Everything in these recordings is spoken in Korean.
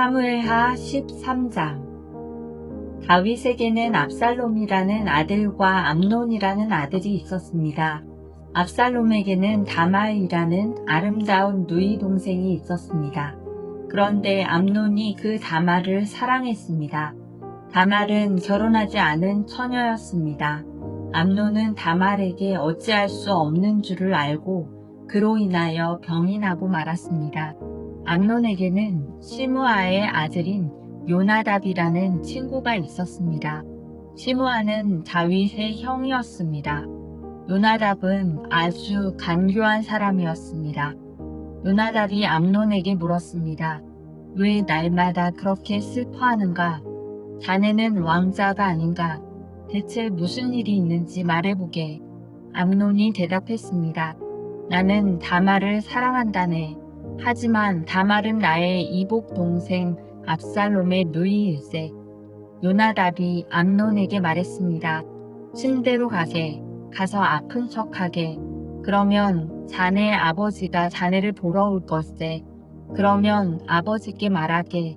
사무엘하 13장. 다윗에게는 압살롬이라는 아들과 암논이라는 아들이 있었습니다. 압살롬에게는 다말이라는 아름다운 누이 동생이 있었습니다. 그런데 암논이 그 다말을 사랑했습니다. 다말은 결혼하지 않은 처녀였습니다. 암논은 다말에게 어찌할 수 없는 줄을 알고 그로 인하여 병이 나고 말았습니다. 암논에게는 시므아의 아들인 요나답이라는 친구가 있었습니다. 시므아는 다윗의 형이었습니다. 요나답은 아주 간교한 사람이었습니다. 요나답이 암논에게 물었습니다. 왜 날마다 그렇게 슬퍼하는가? 자네는 왕자가 아닌가? 대체 무슨 일이 있는지 말해보게. 암논이 대답했습니다. 나는 다말을 사랑한다네. 하지만 다말은 나의 이복 동생 압살롬의 누이일세. 요나답이 암논에게 말했습니다. 침대로 가게. 가서 아픈 척하게. 그러면 자네의 아버지가 자네를 보러 올 것세. 그러면 아버지께 말하게.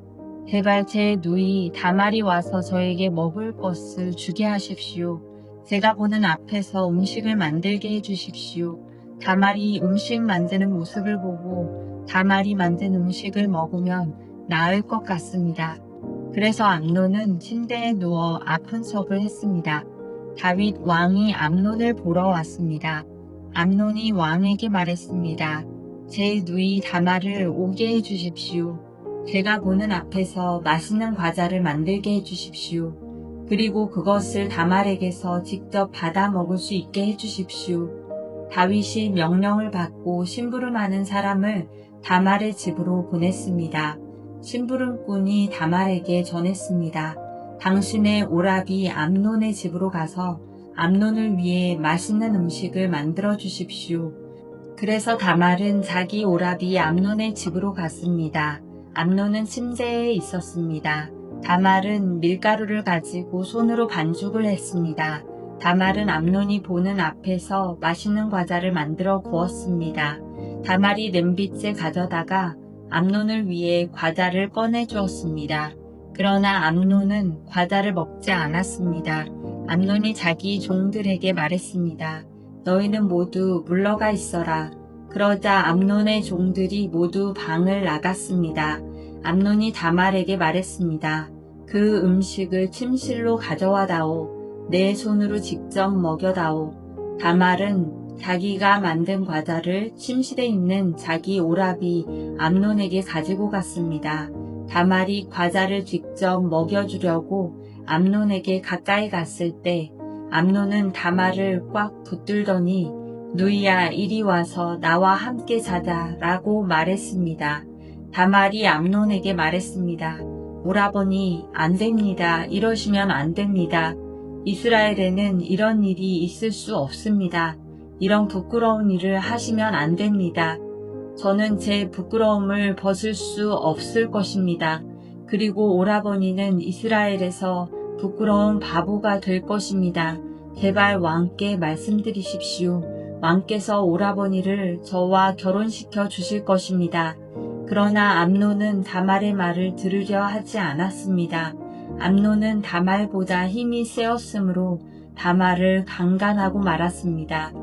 제발 제 누이 다말이 와서 저에게 먹을 것을 주게 하십시오. 제가 보는 앞에서 음식을 만들게 해주십시오. 다말이 음식 만드는 모습을 보고 다말이 만든 음식을 먹으면 나을 것 같습니다. 그래서 암논은 침대에 누워 아픈 척을 했습니다. 다윗 왕이 암논을 보러 왔습니다. 암논이 왕에게 말했습니다. 제 누이 다말을 오게 해주십시오. 제가 보는 앞에서 맛있는 과자를 만들게 해주십시오. 그리고 그것을 다말에게서 직접 받아 먹을 수 있게 해주십시오. 다윗이 명령을 받고 심부름하는 사람을 다말의 집으로 보냈습니다. 심부름꾼이 다말에게 전했습니다. 당신의 오라비 암논의 집으로 가서 암논을 위해 맛있는 음식을 만들어 주십시오. 그래서 다말은 자기 오라비 암논의 집으로 갔습니다. 암논은 침대에 있었습니다. 다말은 밀가루를 가지고 손으로 반죽을 했습니다. 다말은 암논이 보는 앞에서 맛있는 과자를 만들어 구웠습니다. 다말이 냄비째 가져다가 암논을 위해 과자를 꺼내 주었습니다. 그러나 암논은 과자를 먹지 않았습니다. 암논이 자기 종들에게 말했습니다. 너희는 모두 물러가 있어라. 그러자 암논의 종들이 모두 방을 나갔습니다. 암논이 다말에게 말했습니다. 그 음식을 침실로 가져와다오. 내 손으로 직접 먹여다오. 다말은 자기가 만든 과자를 침실에 있는 자기 오라비 암논에게 가지고 갔습니다. 다말이 과자를 직접 먹여주려고 암논에게 가까이 갔을 때 암논은 다말을 꽉 붙들더니 누이야 이리 와서 나와 함께 자자 라고 말했습니다. 다말이 암논에게 말했습니다. 오라버니 안 됩니다. 이러시면 안 됩니다. 이스라엘에는 이런 일이 있을 수 없습니다. 이런 부끄러운 일을 하시면 안 됩니다. 저는 제 부끄러움을 벗을 수 없을 것입니다. 그리고 오라버니는 이스라엘에서 부끄러운 바보가 될 것입니다. 제발 왕께 말씀드리십시오. 왕께서 오라버니를 저와 결혼시켜 주실 것입니다. 그러나 암논은 다말의 말을 들으려 하지 않았습니다. 암논은 다말보다 힘이 세었으므로 다말을 강간하고 말았습니다.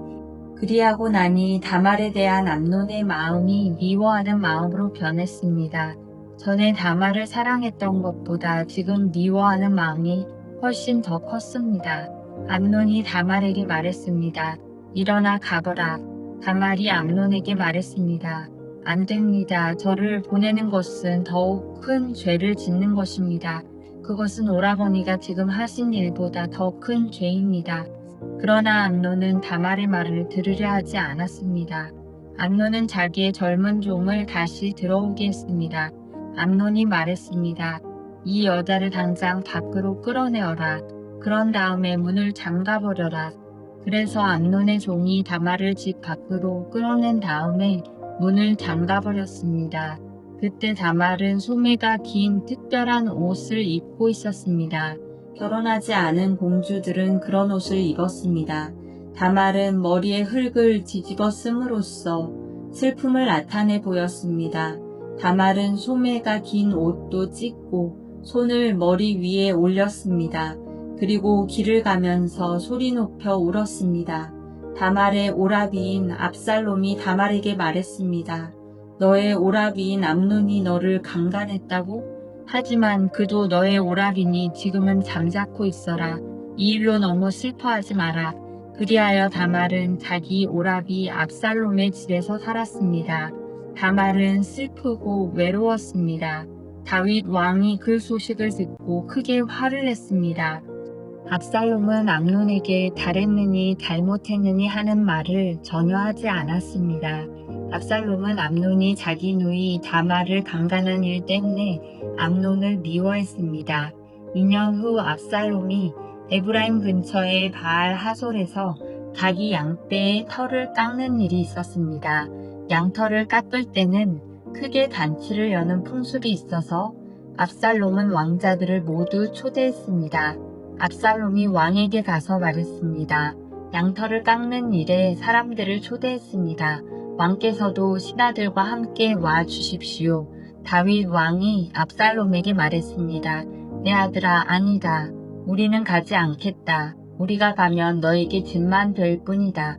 그리하고 나니 다말에 대한 암논의 마음이 미워하는 마음으로 변했습니다. 전에 다말을 사랑했던 것보다 지금 미워하는 마음이 훨씬 더 컸습니다. 암논이 다말에게 말했습니다. 일어나 가거라. 다말이 암논에게 말했습니다. 안 됩니다. 저를 보내는 것은 더욱 큰 죄를 짓는 것입니다. 그것은 오라버니가 지금 하신 일보다 더 큰 죄입니다. 그러나 암논은 다말의 말을 들으려 하지 않았습니다. 암논은 자기의 젊은 종을 다시 들어오게 했습니다. 암논이 말했습니다. 이 여자를 당장 밖으로 끌어내어라. 그런 다음에 문을 잠가버려라. 그래서 암논의 종이 다말을 집 밖으로 끌어낸 다음에 문을 잠가버렸습니다. 그때 다말은 소매가 긴 특별한 옷을 입고 있었습니다. 결혼하지 않은 공주들은 그런 옷을 입었습니다. 다말은 머리에 흙을 뒤집어 쓴으로써 슬픔을 나타내 보였습니다. 다말은 소매가 긴 옷도 찢고 손을 머리 위에 올렸습니다. 그리고 길을 가면서 소리 높여 울었습니다. 다말의 오라비인 압살롬이 다말에게 말했습니다. 너의 오라비인 암논이 너를 강간했다고? 하지만 그도 너의 오라비니 지금은 잠자코 있어라. 이 일로 너무 슬퍼하지 마라. 그리하여 다말은 자기 오라비 압살롬의 집에서 살았습니다. 다말은 슬프고 외로웠습니다. 다윗 왕이 그 소식을 듣고 크게 화를 냈습니다. 압살롬은 암논에게 잘했느니 잘못했느니 하는 말을 전혀 하지 않았습니다. 압살롬은 암논이 자기 누이 다말을 강간한 일 때문에 암논을 미워했습니다. 2년 후 압살롬이 에브라임 근처의 바알 하솔에서 자기 양떼의 털을 깎는 일이 있었습니다. 양털을 깎을 때는 크게 단추를 여는 풍습이 있어서 압살롬은 왕자들을 모두 초대했습니다. 압살롬이 왕에게 가서 말했습니다. 양털을 깎는 일에 사람들을 초대했습니다. 왕께서도 신하들과 함께 와 주십시오. 다윗 왕이 압살롬에게 말했습니다. 내 아들아, 아니다. 우리는 가지 않겠다. 우리가 가면 너에게 짐만 될 뿐이다.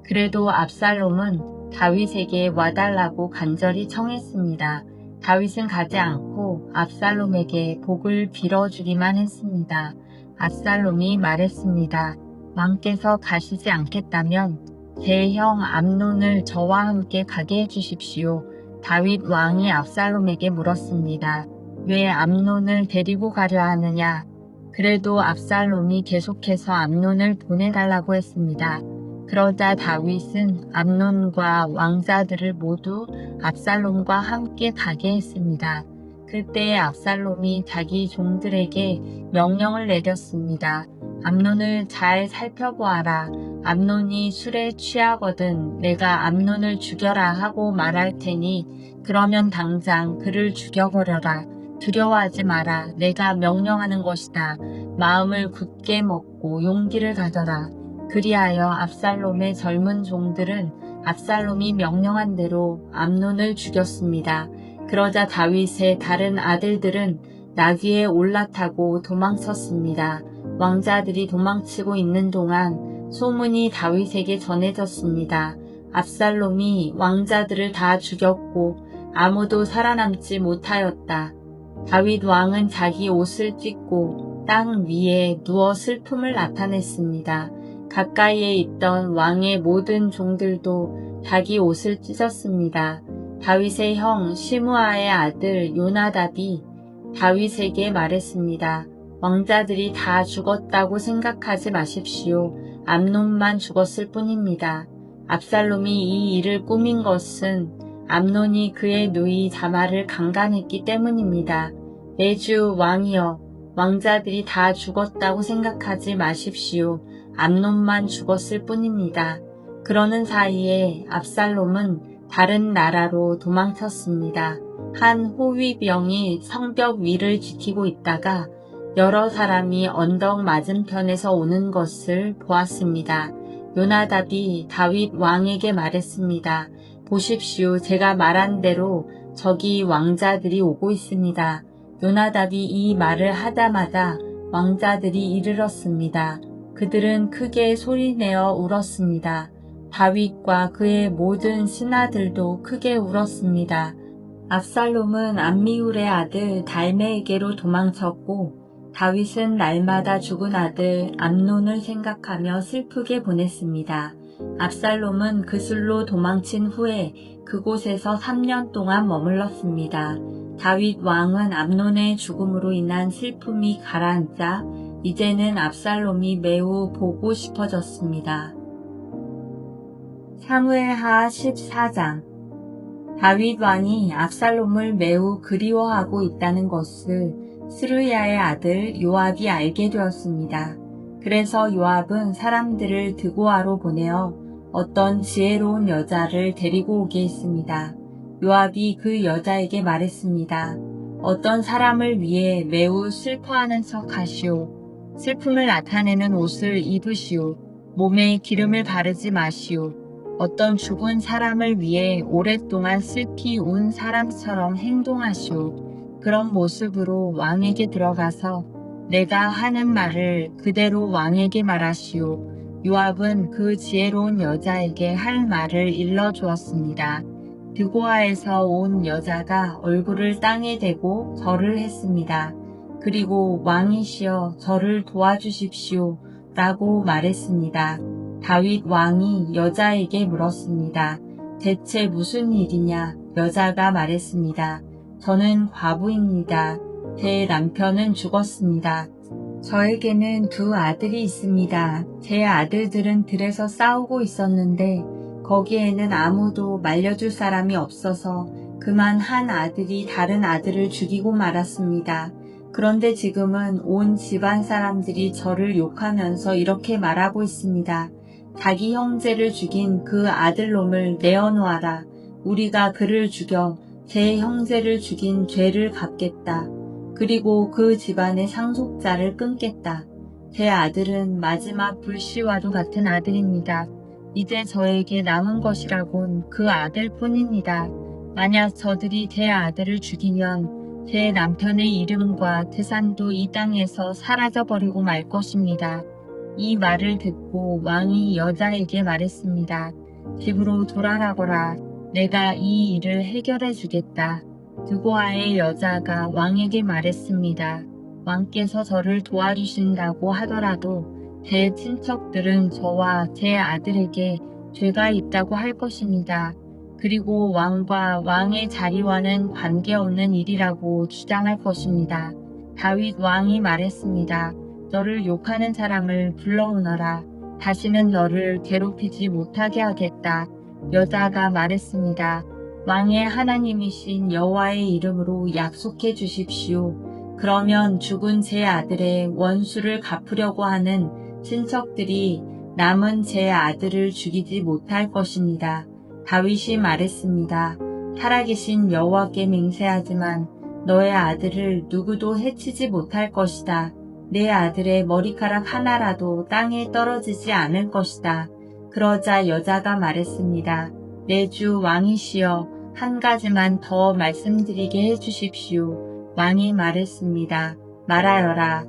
그래도 압살롬은 다윗에게 와달라고 간절히 청했습니다. 다윗은 가지 않고 압살롬에게 복을 빌어주기만 했습니다. 압살롬이 말했습니다. 왕께서 가시지 않겠다면 제 형 암논을 저와 함께 가게 해주십시오. 다윗 왕이 압살롬에게 물었습니다. 왜 암논을 데리고 가려 하느냐? 그래도 압살롬이 계속해서 암논을 보내달라고 했습니다. 그러자 다윗은 암논과 왕자들을 모두 압살롬과 함께 가게 했습니다. 그때 압살롬이 자기 종들에게 명령을 내렸습니다. 암논을 잘 살펴보아라. 암논이 술에 취하거든 내가 암논을 죽여라 하고 말할 테니 그러면 당장 그를 죽여버려라. 두려워하지 마라. 내가 명령하는 것이다. 마음을 굳게 먹고 용기를 가져라. 그리하여 압살롬의 젊은 종들은 압살롬이 명령한 대로 암논을 죽였습니다. 그러자 다윗의 다른 아들들은 나귀에 올라타고 도망쳤습니다. 왕자들이 도망치고 있는 동안 소문이 다윗에게 전해졌습니다. 압살롬이 왕자들을 다 죽였고 아무도 살아남지 못하였다. 다윗 왕은 자기 옷을 찢고 땅 위에 누워 슬픔을 나타냈습니다. 가까이에 있던 왕의 모든 종들도 자기 옷을 찢었습니다. 다윗의 형 시므아의 아들 요나답이 다윗에게 말했습니다. 왕자들이 다 죽었다고 생각하지 마십시오. 암논만 죽었을 뿐입니다. 압살롬이 이 일을 꾸민 것은 암논이 그의 누이 다말을 강간했기 때문입니다. 내 주 왕이여, 왕자들이 다 죽었다고 생각하지 마십시오. 암논만 죽었을 뿐입니다. 그러는 사이에 압살롬은 다른 나라로 도망쳤습니다. 한 호위병이 성벽 위를 지키고 있다가 여러 사람이 언덕 맞은편에서 오는 것을 보았습니다. 요나답이 다윗 왕에게 말했습니다. 보십시오. 제가 말한 대로 저기 왕자들이 오고 있습니다. 요나답이 이 말을 하자마자 왕자들이 이르렀습니다. 그들은 크게 소리내어 울었습니다. 다윗과 그의 모든 신하들도 크게 울었습니다. 압살롬은 암미울의 아들 달메에게로 도망쳤고 다윗은 날마다 죽은 아들 암논을 생각하며 슬프게 보냈습니다. 압살롬은 그술로 도망친 후에 그곳에서 3년 동안 머물렀습니다. 다윗 왕은 암논의 죽음으로 인한 슬픔이 가라앉자 이제는 압살롬이 매우 보고 싶어졌습니다. 사무엘하 14장. 다윗 왕이 압살롬을 매우 그리워하고 있다는 것을 스루야의 아들 요압이 알게 되었습니다. 그래서 요압은 사람들을 드고아로 보내어 어떤 지혜로운 여자를 데리고 오게 했습니다. 요압이 그 여자에게 말했습니다. 어떤 사람을 위해 매우 슬퍼하는 척 하시오. 슬픔을 나타내는 옷을 입으시오. 몸에 기름을 바르지 마시오. 어떤 죽은 사람을 위해 오랫동안 슬피 운 사람처럼 행동하시오. 그런 모습으로 왕에게 들어가서 내가 하는 말을 그대로 왕에게 말하시오. 요압은 그 지혜로운 여자에게 할 말을 일러주었습니다. 드고아에서 온 여자가 얼굴을 땅에 대고 절을 했습니다. 그리고 왕이시여 저를 도와주십시오 라고 말했습니다. 다윗 왕이 여자에게 물었습니다. 대체 무슨 일이냐? 여자가 말했습니다. 저는 과부입니다. 제 남편은 죽었습니다. 저에게는 두 아들이 있습니다. 제 아들들은 들에서 싸우고 있었는데 거기에는 아무도 말려줄 사람이 없어서 그만 한 아들이 다른 아들을 죽이고 말았습니다. 그런데 지금은 온 집안 사람들이 저를 욕하면서 이렇게 말하고 있습니다. 자기 형제를 죽인 그 아들놈을 내어놓아라. 우리가 그를 죽여 제 형제를 죽인 죄를 갚겠다. 그리고 그 집안의 상속자를 끊겠다. 제 아들은 마지막 불씨와도 같은 아들입니다. 이제 저에게 남은 것이라곤 그 아들뿐입니다. 만약 저들이 제 아들을 죽이면 제 남편의 이름과 재산도 이 땅에서 사라져버리고 말 것입니다. 이 말을 듣고 왕이 여자에게 말했습니다. 집으로 돌아가거라. 내가 이 일을 해결해 주겠다. 드고아의 여자가 왕에게 말했습니다. 왕께서 저를 도와주신다고 하더라도 제 친척들은 저와 제 아들에게 죄가 있다고 할 것입니다. 그리고 왕과 왕의 자리와는 관계없는 일이라고 주장할 것입니다. 다윗 왕이 말했습니다. 너를 욕하는 사람을 불러오너라. 다시는 너를 괴롭히지 못하게 하겠다. 여자가 말했습니다. 왕의 하나님이신 여호와의 이름으로 약속해 주십시오. 그러면 죽은 제 아들의 원수를 갚으려고 하는 친척들이 남은 제 아들을 죽이지 못할 것입니다. 다윗이 말했습니다. 살아계신 여호와께 맹세하지만 너의 아들을 누구도 해치지 못할 것이다. 내 아들의 머리카락 하나라도 땅에 떨어지지 않을 것이다. 그러자 여자가 말했습니다. 내 주 왕이시여 한 가지만 더 말씀드리게 해주십시오. 왕이 말했습니다. 말하여라.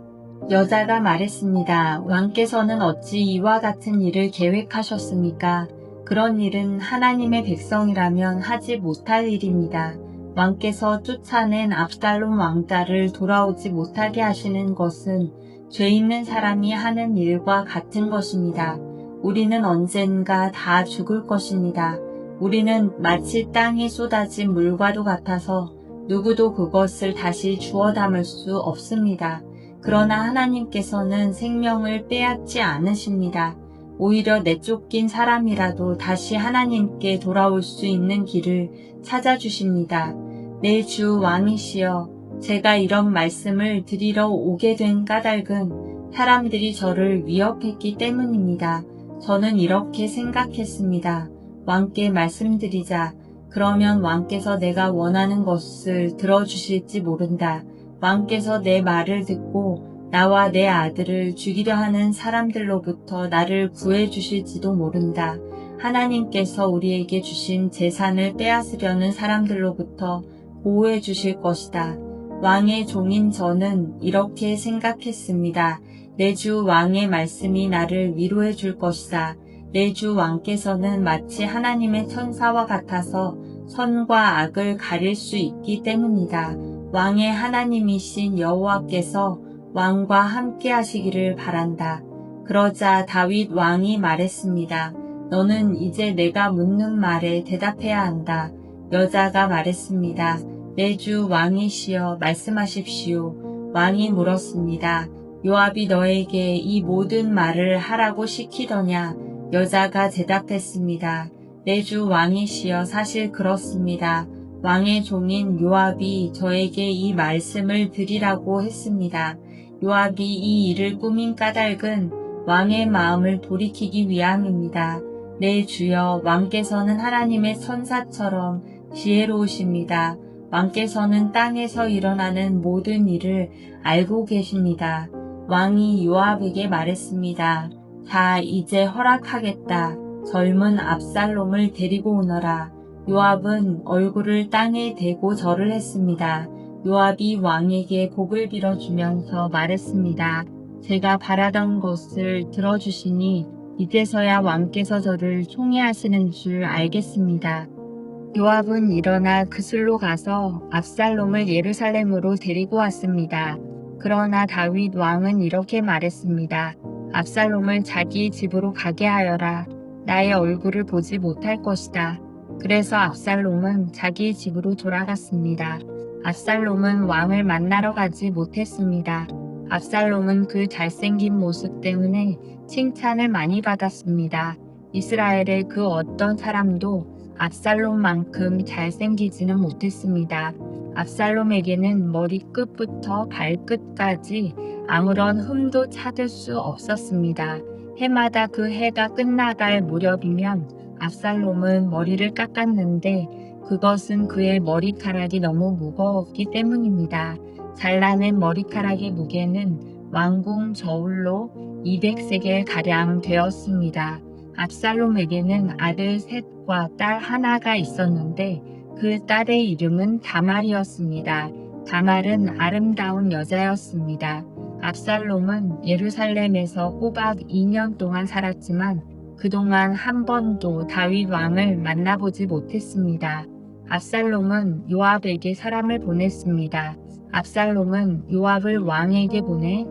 여자가 말했습니다. 왕께서는 어찌 이와 같은 일을 계획하셨습니까? 그런 일은 하나님의 백성이라면 하지 못할 일입니다. 왕께서 쫓아낸 압살롬 왕자를 돌아오지 못하게 하시는 것은 죄 있는 사람이 하는 일과 같은 것입니다. 우리는 언젠가 다 죽을 것입니다. 우리는 마치 땅에 쏟아진 물과도 같아서 누구도 그것을 다시 주워 담을 수 없습니다. 그러나 하나님께서는 생명을 빼앗지 않으십니다. 오히려 내쫓긴 사람이라도 다시 하나님께 돌아올 수 있는 길을 찾아주십니다. 내 주 왕이시여, 제가 이런 말씀을 드리러 오게 된 까닭은 사람들이 저를 위협했기 때문입니다. 저는 이렇게 생각했습니다. 왕께 말씀드리자. 그러면 왕께서 내가 원하는 것을 들어주실지 모른다. 왕께서 내 말을 듣고 나와 내 아들을 죽이려 하는 사람들로부터 나를 구해주실지도 모른다. 하나님께서 우리에게 주신 재산을 빼앗으려는 사람들로부터 보호해 주실 것이다. 왕의 종인 저는 이렇게 생각했습니다. 내 주 왕의 말씀이 나를 위로해 줄 것이다. 내 주 왕께서는 마치 하나님의 천사와 같아서 선과 악을 가릴 수 있기 때문이다. 왕의 하나님이신 여호와께서 왕과 함께 하시기를 바란다. 그러자 다윗 왕이 말했습니다. 너는 이제 내가 묻는 말에 대답해야 한다. 여자가 말했습니다. 내 주 왕이시여 말씀하십시오. 왕이 물었습니다. 요압이 너에게 이 모든 말을 하라고 시키더냐? 여자가 대답했습니다. 내 주 왕이시여 사실 그렇습니다. 왕의 종인 요압이 저에게 이 말씀을 드리라고 했습니다. 요압이 이 일을 꾸민 까닭은 왕의 마음을 돌이키기 위함입니다. 내 주여, 왕께서는 하나님의 천사처럼 지혜로우십니다. 왕께서는 땅에서 일어나는 모든 일을 알고 계십니다. 왕이 요압에게 말했습니다. 자, 이제 허락하겠다. 젊은 압살롬을 데리고 오너라. 요압은 얼굴을 땅에 대고 절을 했습니다. 요압이 왕에게 복을 빌어주면서 말했습니다. 제가 바라던 것을 들어주시니 이제서야 왕께서 저를 총애하시는 줄 알겠습니다. 요압은 일어나 그슬로 가서 압살롬을 예루살렘으로 데리고 왔습니다. 그러나 다윗 왕은 이렇게 말했습니다. 압살롬을 자기 집으로 가게 하여라. 나의 얼굴을 보지 못할 것이다. 그래서 압살롬은 자기 집으로 돌아갔습니다. 압살롬은 왕을 만나러 가지 못했습니다. 압살롬은 그 잘생긴 모습 때문에 칭찬을 많이 받았습니다. 이스라엘의 그 어떤 사람도 압살롬만큼 잘생기지는 못했습니다. 압살롬에게는 머리끝부터 발끝까지 아무런 흠도 찾을 수 없었습니다. 해마다 그 해가 끝나갈 무렵이면 압살롬은 머리를 깎았는데 그것은 그의 머리카락이 너무 무거웠기 때문입니다. 잘라낸 머리카락의 무게는 왕궁 저울로 200세겔가량 되었습니다. 압살롬에게는 아들 셋과 딸 하나가 있었는데 그 딸의 이름은 다말이었습니다. 다말은 아름다운 여자였습니다. 압살롬은 예루살렘에서 꼬박 2년 동안 살았지만 그동안 한 번도 다윗 왕을 만나보지 못했습니다. 압살롬은 요압에게 사람을 보냈습니다. 압살롬은 요압을 왕에게 보내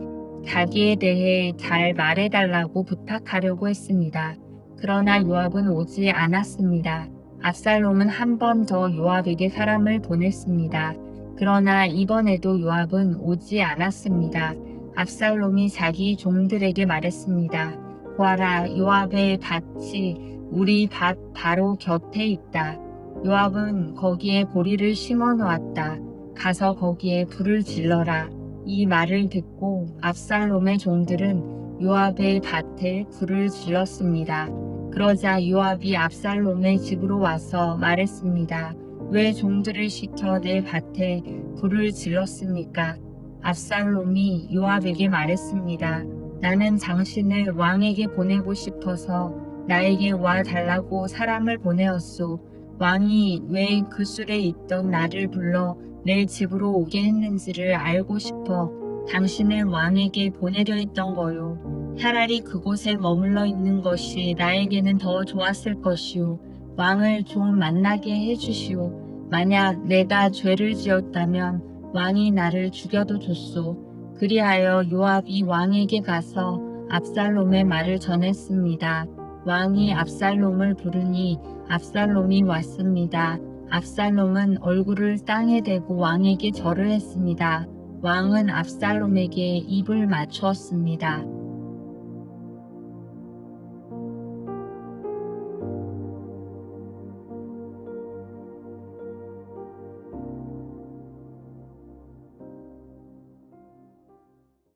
자기에 대해 잘 말해달라고 부탁하려고 했습니다. 그러나 요압은 오지 않았습니다. 압살롬은 한 번 더 요압에게 사람을 보냈습니다. 그러나 이번에도 요압은 오지 않았습니다. 압살롬이 자기 종들에게 말했습니다. 보아라, 요압의 밭이 우리 밭 바로 곁에 있다. 요압은 거기에 보리를 심어 놓았다. 가서 거기에 불을 질러라. 이 말을 듣고 압살롬의 종들은 요압의 밭에 불을 질렀습니다. 그러자 요압이 압살롬의 집으로 와서 말했습니다. 왜 종들을 시켜 내 밭에 불을 질렀습니까? 압살롬이 요압에게 말했습니다. 나는 당신을 왕에게 보내고 싶어서 나에게 와 달라고 사람을 보내었소. 왕이 왜 그술에 있던 나를 불러 내 집으로 오게 했는지를 알고 싶어 당신을 왕에게 보내려 했던 거요. 차라리 그곳에 머물러 있는 것이 나에게는 더 좋았을 것이요. 왕을 좀 만나게 해주시오. 만약 내가 죄를 지었다면 왕이 나를 죽여도 좋소. 그리하여 요압이 왕에게 가서 압살롬의 말을 전했습니다. 왕이 압살롬을 부르니 압살롬이 왔습니다. 압살롬은 얼굴을 땅에 대고 왕에게 절을 했습니다. 왕은 압살롬에게 입을 맞추었습니다.